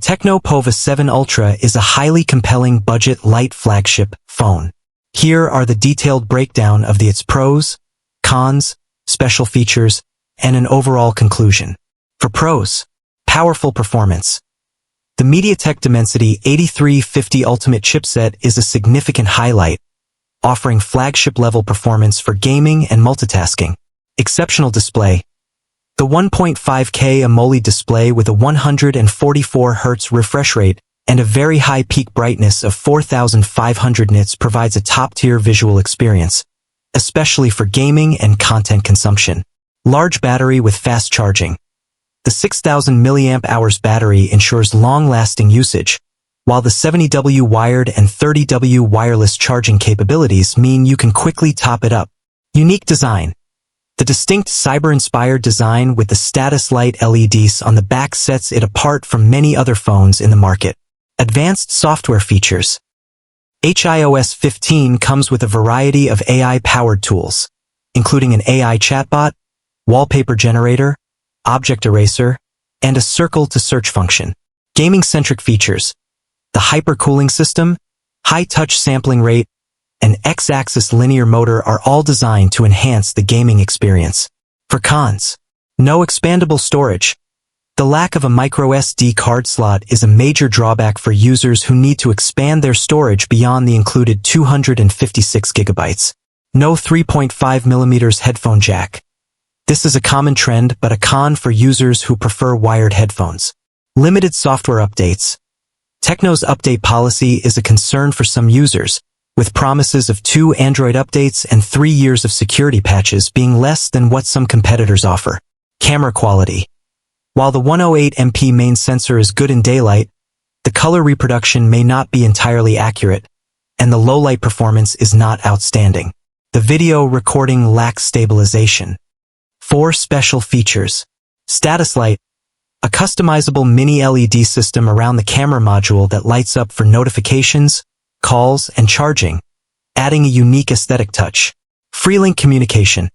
Tecno Pova 7 Ultra is a highly compelling budget light flagship phone. Here are the detailed breakdown of its pros, cons, special features, and an overall conclusion. For pros, powerful performance. The MediaTek Dimensity 8350 Ultimate chipset is a significant highlight, offering flagship-level performance for gaming and multitasking. Exceptional display. The 1.5K AMOLED display with a 144 Hz refresh rate and a very high peak brightness of 4500 nits provides a top-tier visual experience, especially for gaming and content consumption. Large battery with fast charging. The 6000 mAh battery ensures long-lasting usage, while the 70W wired and 30W wireless charging capabilities mean you can quickly top it up. Unique design. The distinct cyber-inspired design with the status light LEDs on the back sets it apart from many other phones in the market. Advanced software features. iOS 15 comes with a variety of AI-powered tools, including an AI chatbot, wallpaper generator, object eraser, and a circle-to-search function. Gaming-centric features. The hyper-cooling system, high-touch sampling rate, and X-axis linear motor are all designed to enhance the gaming experience. For cons, no expandable storage. The lack of a microSD card slot is a major drawback for users who need to expand their storage beyond the included 256 GB. No 3.5mm headphone jack. This is a common trend but a con for users who prefer wired headphones. Limited software updates. Tecno's update policy is a concern for some users, with promises of 2 Android updates and 3 years of security patches being less than what some competitors offer. Camera quality. While the 108MP main sensor is good in daylight, the color reproduction may not be entirely accurate, and the low-light performance is not outstanding. The video recording lacks stabilization. 4 special features. Status light. A customizable mini LED system around the camera module that lights up for notifications, calls, and charging, adding a unique aesthetic touch. Freelink communication.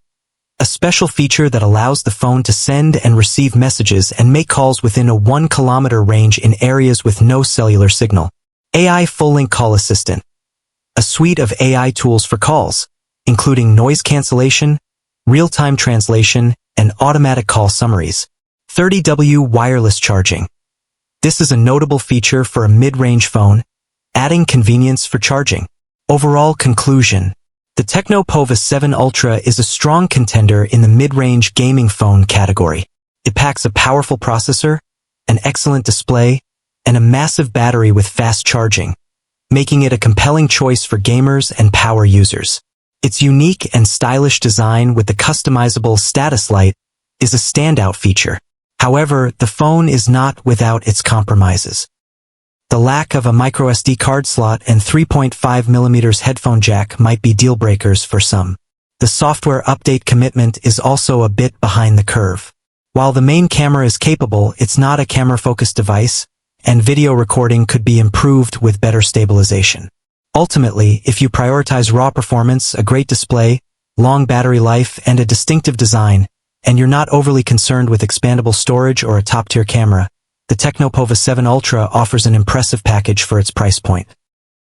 A special feature that allows the phone to send and receive messages and make calls within a 1 kilometer range in areas with no cellular signal. AI Full-Link Call Assistant. A suite of AI tools for calls, including noise cancellation, real-time translation, and automatic call summaries. 30W wireless charging. This is a notable feature for a mid-range phone, adding convenience for charging. Overall conclusion. The Tecno Pova 7 Ultra is a strong contender in the mid-range gaming phone category. It packs a powerful processor, an excellent display, and a massive battery with fast charging, making it a compelling choice for gamers and power users. Its unique and stylish design with the customizable status light is a standout feature. However, the phone is not without its compromises. The lack of a microSD card slot and 3.5mm headphone jack might be deal breakers for some. The software update commitment is also a bit behind the curve. While the main camera is capable, it's not a camera-focused device, and video recording could be improved with better stabilization. Ultimately, if you prioritize raw performance, a great display, long battery life, and a distinctive design, and you're not overly concerned with expandable storage or a top-tier camera, the Tecno Pova 7 Ultra offers an impressive package for its price point.